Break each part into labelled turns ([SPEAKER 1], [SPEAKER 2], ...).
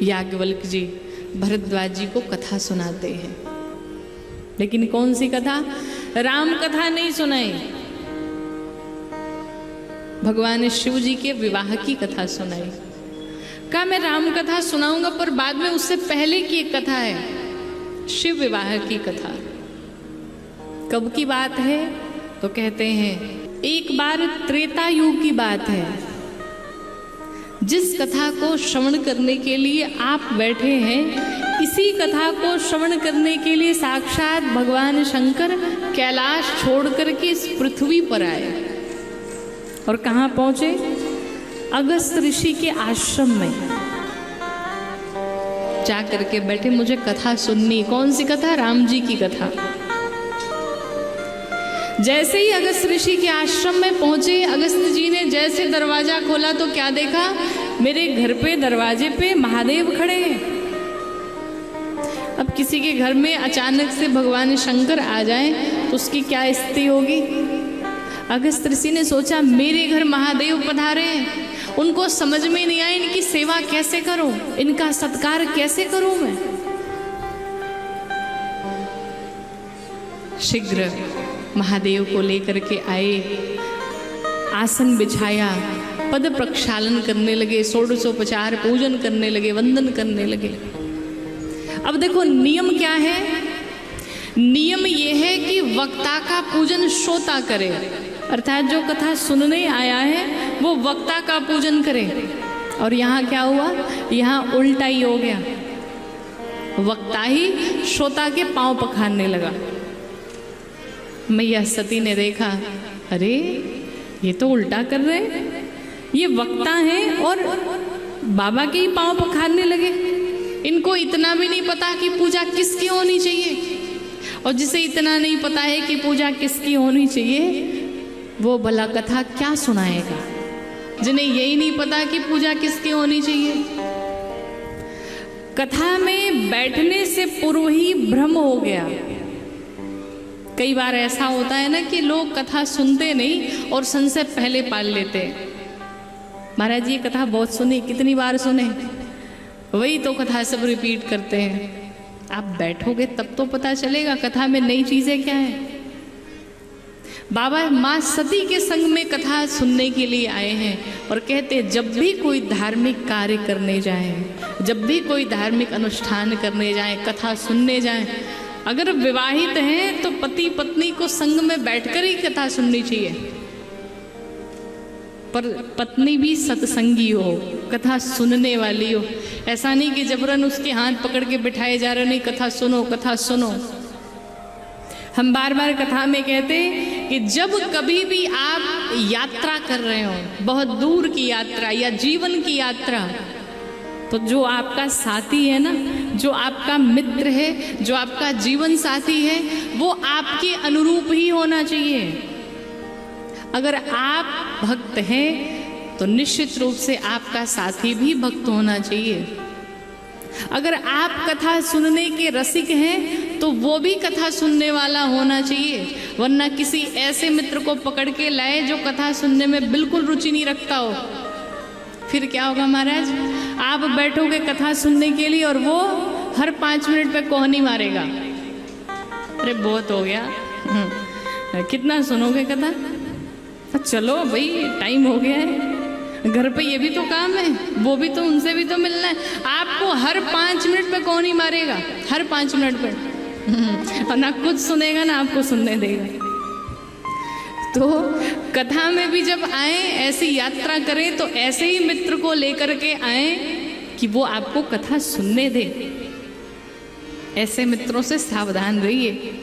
[SPEAKER 1] याज्ञवल्क्य जी भरद्वाज जी को कथा सुनाते हैं, लेकिन कौन सी कथा? राम कथा नहीं सुनाई, भगवान शिव जी के विवाह की कथा सुनाई। कहा मैं राम कथा सुनाऊंगा, पर बाद में उससे पहले की एक कथा है, शिव विवाह की कथा। कब की बात है? तो कहते हैं एक बार त्रेता युग की बात है। जिस कथा को श्रवण करने के लिए आप बैठे हैं, इसी कथा को श्रवण करने के लिए साक्षात भगवान शंकर कैलाश छोड़ करके इस पृथ्वी पर आए। और कहाँ पहुंचे? अगस्त ऋषि के आश्रम में जा करके बैठे, मुझे कथा सुननी। कौन सी कथा? राम जी की कथा। जैसे ही अगस्त ऋषि के आश्रम में पहुंचे, अगस्त जी ने जैसे दरवाजा खोला तो क्या देखा? मेरे घर पे दरवाजे पे महादेव खड़े हैं। अब किसी के घर में अचानक से भगवान शंकर आ जाएं तो उसकी क्या स्थिति होगी? अगस्त ऋषि ने सोचा मेरे घर महादेव पधारे हैं, उनको समझ में नहीं आया इनकी सेवा कैसे करूं, इनका सत्कार कैसे करूं मैं। शीघ्र महादेव को लेकर के आए, आसन बिछाया, पद प्रक्षालन करने लगे, षोडशोपचार पूजन करने लगे, वंदन करने लगे। अब देखो नियम क्या है? नियम यह है कि वक्ता का पूजन श्रोता करे, अर्थात जो कथा सुनने आया है वो वक्ता का पूजन करे। और यहाँ क्या हुआ? यहाँ उल्टा ही हो गया, वक्ता ही श्रोता के पांव पखारने लगा। मैया सती ने देखा, अरे ये तो उल्टा कर रहे हैं, ये वक्ता हैं और बाबा के ही पांव पखारने लगे। इनको इतना भी नहीं पता कि पूजा किसकी होनी चाहिए, और जिसे इतना नहीं पता है कि पूजा किसकी होनी चाहिए वो भला कथा क्या सुनाएगा, जिन्हें यही नहीं पता कि पूजा किसकी होनी चाहिए। कथा में बैठने से पूर्व ही भ्रम हो गया। कई बार ऐसा होता है ना कि लोग कथा सुनते नहीं और संशय पहले पाल लेते हैं। महाराज ये कथा बहुत सुनी, कितनी बार सुने, वही तो कथा सब रिपीट करते हैं। आप बैठोगे तब तो पता चलेगा कथा में नई चीजें क्या है। बाबा माँ सती के संग में कथा सुनने के लिए आए हैं और कहते जब भी कोई धार्मिक कार्य करने जाए, जब भी कोई धार्मिक अनुष्ठान करने जाए, कथा सुनने जाए, अगर विवाहित हैं तो पति पत्नी को संग में बैठकर ही कथा सुननी चाहिए, पर पत्नी भी सत्संगी हो, कथा सुनने वाली हो। ऐसा नहीं कि जबरन उसके हाथ पकड़ के बिठाए जा रहे, नहीं कथा सुनो कथा सुनो। हम बार बार कथा में कहते कि जब कभी भी आप यात्रा कर रहे हो, बहुत दूर की यात्रा या जीवन की यात्रा, तो जो आपका साथी है ना, जो आपका मित्र है, जो आपका जीवन साथी है, वो आपके अनुरूप ही होना चाहिए। अगर आप भक्त हैं तो निश्चित रूप से आपका साथी भी भक्त होना चाहिए। अगर आप कथा सुनने के रसिक हैं तो वो भी कथा सुनने वाला होना चाहिए, वरना किसी ऐसे मित्र को पकड़ के लाए जो कथा सुनने में बिल्कुल रुचि नहीं रखता हो, फिर क्या होगा महाराज? आप बैठोगे कथा सुनने के लिए और वो हर 5 मिनट पे कोहनी मारेगा, अरे बहुत हो गया, कितना सुनोगे कथा, चलो भाई टाइम हो गया है, घर पे ये भी तो काम है, वो भी तो, उनसे भी तो मिलना है। आपको हर 5 मिनट पे कौन ही मारेगा, हर 5 मिनट पे, और ना कुछ सुनेगा ना आपको सुनने देगा। तो कथा में भी जब आए, ऐसी यात्रा करें तो ऐसे ही मित्र को लेकर के आए कि वो आपको कथा सुनने दे। ऐसे मित्रों से सावधान रहिए।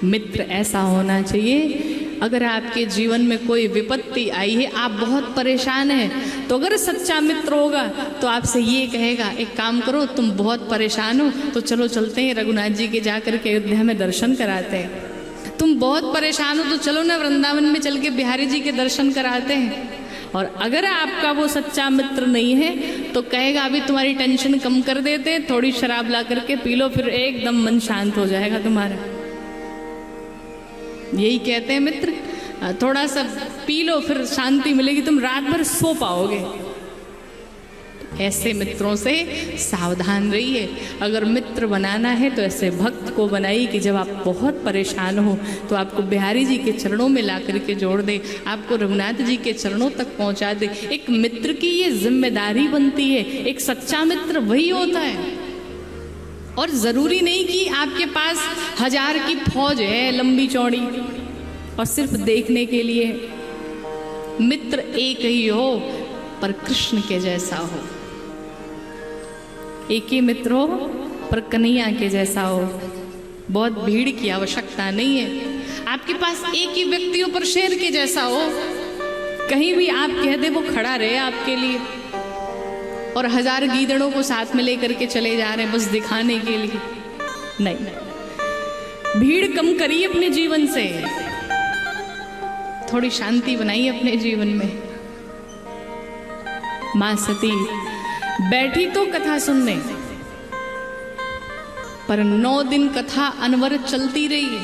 [SPEAKER 1] मित्र ऐसा होना चाहिए, अगर आपके जीवन में कोई विपत्ति आई है, आप बहुत परेशान हैं, तो अगर सच्चा मित्र होगा तो आपसे ये कहेगा एक काम करो, तुम बहुत परेशान हो तो चलो चलते हैं रघुनाथ जी के जाकर के अयोध्या में दर्शन कराते हैं। तुम बहुत परेशान हो तो चलो ना वृंदावन में चल के बिहारी जी के दर्शन कराते हैं। और अगर आपका वो सच्चा मित्र नहीं है तो कहेगा अभी तुम्हारी टेंशन कम कर देते हैं, थोड़ी शराब ला करके पी लो, फिर एकदम मन शांत हो जाएगा तुम्हारा। यही कहते हैं मित्र, थोड़ा सा पी लो फिर शांति मिलेगी, तुम रात भर सो पाओगे। ऐसे मित्रों से सावधान रहिए। अगर मित्र बनाना है तो ऐसे भक्त को बनाइए कि जब आप बहुत परेशान हो तो आपको बिहारी जी के चरणों में ला करके जोड़ दे, आपको रघुनाथ जी के चरणों तक पहुंचा दे। एक मित्र की ये जिम्मेदारी बनती है। एक सच्चा मित्र वही होता है। और ज़रूरी नहीं कि आपके पास 1000 की फौज है लंबी चौड़ी और सिर्फ देखने के लिए। मित्र एक ही हो पर कृष्ण के जैसा हो, एक ही मित्र हो पर कन्हैया के जैसा हो। बहुत भीड़ की आवश्यकता नहीं है। आपके पास एक ही व्यक्ति हो पर शेर के जैसा हो, कहीं भी आप कह दे वो खड़ा रहे आपके लिए। और 1000 गीदड़ों को साथ में लेकर के चले जा रहे हैं बस दिखाने के लिए। नहीं, भीड़ कम करिए अपने जीवन से, थोड़ी शांति बनाइए अपने जीवन में। मां सती बैठी तो कथा सुनने, पर 9 दिन कथा अनवरत चलती रही,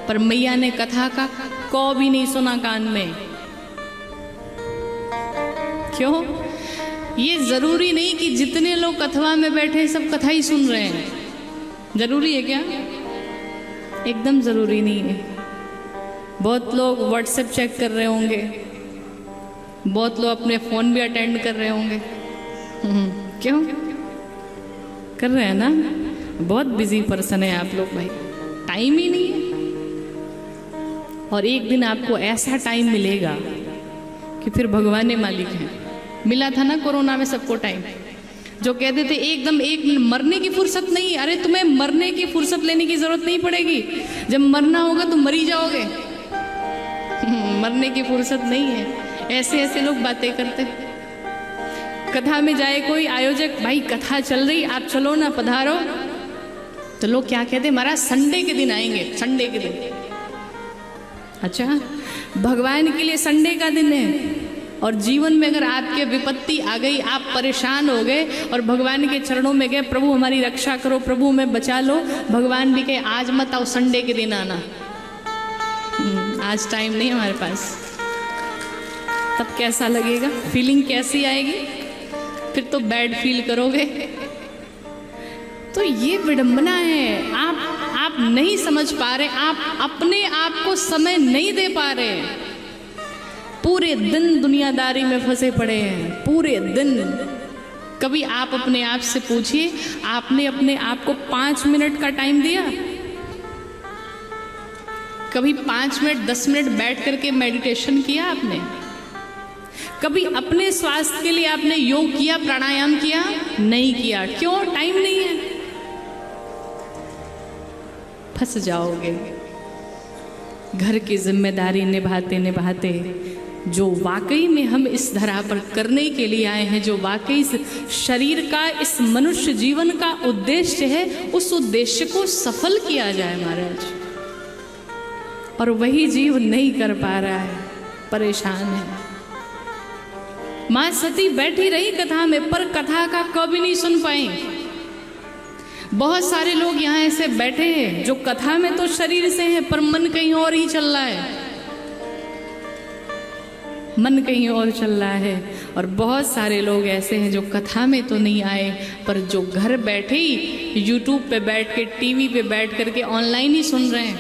[SPEAKER 1] पर मैया ने कथा का कौ भी नहीं सुना कान में। क्यों? ये जरूरी नहीं कि जितने लोग कथवा में बैठे सब कथा ही सुन रहे हैं। जरूरी है क्या? एकदम जरूरी नहीं है। बहुत लोग व्हाट्सएप चेक कर रहे होंगे, बहुत लोग अपने फोन भी अटेंड कर रहे होंगे। क्यों कर रहे हैं ना? बहुत बिजी पर्सन है आप लोग भाई, टाइम ही नहीं है। और एक दिन आपको ऐसा टाइम मिलेगा कि फिर भगवान ने मालिक है। मिला था ना कोरोना में सबको टाइम, जो कहते थे एकदम एक मरने की फुर्सत नहीं। अरे तुम्हें मरने की फुर्सत लेने की जरूरत नहीं पड़ेगी, जब मरना होगा तो मर ही जाओगे। मरने की फुर्सत नहीं है। ऐसे ऐसे लोग बातें करते। कथा में जाए कोई आयोजक, भाई कथा चल रही आप चलो ना, पधारो, तो लोग क्या कहते, महाराज संडे के दिन आएंगे, संडे के दिन। अच्छा, भगवान के लिए संडे का दिन है। और जीवन में अगर आपके विपत्ति आ गई, आप परेशान हो गए और भगवान के चरणों में गए, प्रभु हमारी रक्षा करो, प्रभु हमें बचा लो, भगवान भी कहे आज मत आओ, संडे के दिन आना। आज टाइम नहीं हमारे पास। तब कैसा लगेगा? फीलिंग कैसी आएगी? फिर तो बैड फील करोगे। तो ये विडंबना है। आप नहीं समझ पा रहे, आप अपने आप को समय नहीं दे पा रहे। पूरे दिन दुनियादारी में फंसे पड़े हैं, पूरे दिन। कभी आप अपने आप से पूछिए, आपने अपने आप को 5 मिनट का टाइम दिया? कभी 5 मिनट 10 मिनट बैठ करके मेडिटेशन किया आपने? कभी अपने स्वास्थ्य के लिए आपने योग किया, प्राणायाम किया? नहीं किया। क्यों? टाइम नहीं है। फंस जाओगे। घर की जिम्मेदारी निभाते निभाते जो वाकई में हम इस धरा पर करने के लिए आए हैं, जो वाकई इस शरीर का, इस मनुष्य जीवन का उद्देश्य है, उस उद्देश्य को सफल किया जाए महाराज। और वही जीव नहीं कर पा रहा है, परेशान है। मां सती बैठी रही कथा में, पर कथा का कभी नहीं सुन पाई। बहुत सारे लोग यहाँ ऐसे बैठे हैं जो कथा में तो शरीर से हैं, पर मन कहीं और ही चल रहा है, मन कहीं और चल रहा है। और बहुत सारे लोग ऐसे हैं जो कथा में तो नहीं आए, पर जो घर बैठे ही यूट्यूब पे बैठ के, टीवी पे बैठ करके ऑनलाइन ही सुन रहे हैं।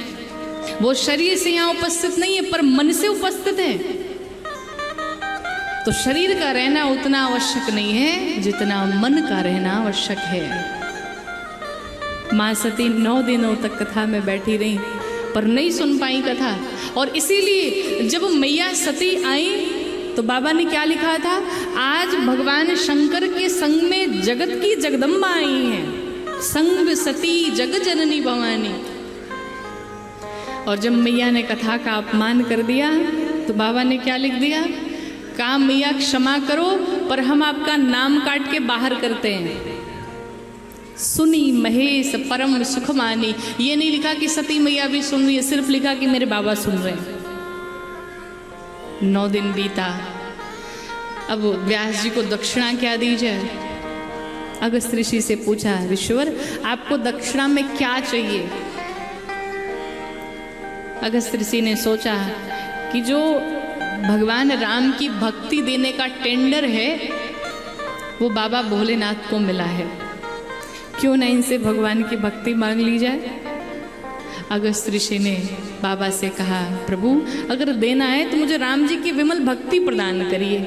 [SPEAKER 1] वो शरीर से यहाँ उपस्थित नहीं है, पर मन से उपस्थित है। तो शरीर का रहना उतना आवश्यक नहीं है जितना मन का रहना आवश्यक है। मां सती 9 दिनों तक कथा में बैठी रही, पर नहीं सुन पाई कथा। और इसीलिए जब मैया सती आई तो बाबा ने क्या लिखा था, आज भगवान शंकर के संग में जगत की जगदम्बा आई है, संग सती जग जननी भवानी। और जब मैया ने कथा का अपमान कर दिया तो बाबा ने क्या लिख दिया, कहा मैया क्षमा करो, पर हम आपका नाम काट के बाहर करते हैं। सुनी महेश परम सुख मानी। ये नहीं लिखा कि सती मैया भी सुन रही है, सिर्फ लिखा कि मेरे बाबा सुन रहे हैं। 9 दिन बीता। अब व्यास जी को दक्षिणा क्या दी जाए? अगस्त ऋषि से पूछा, ऋषिवर आपको दक्षिणा में क्या चाहिए? अगस्त ऋषि ने सोचा कि जो भगवान राम की भक्ति देने का टेंडर है वो बाबा भोलेनाथ को मिला है। क्यों न इनसे भगवान की भक्ति मांग ली जाए। अगस्त ऋषि ने बाबा से कहा, प्रभु अगर देना है तो मुझे राम जी की विमल भक्ति प्रदान करिए।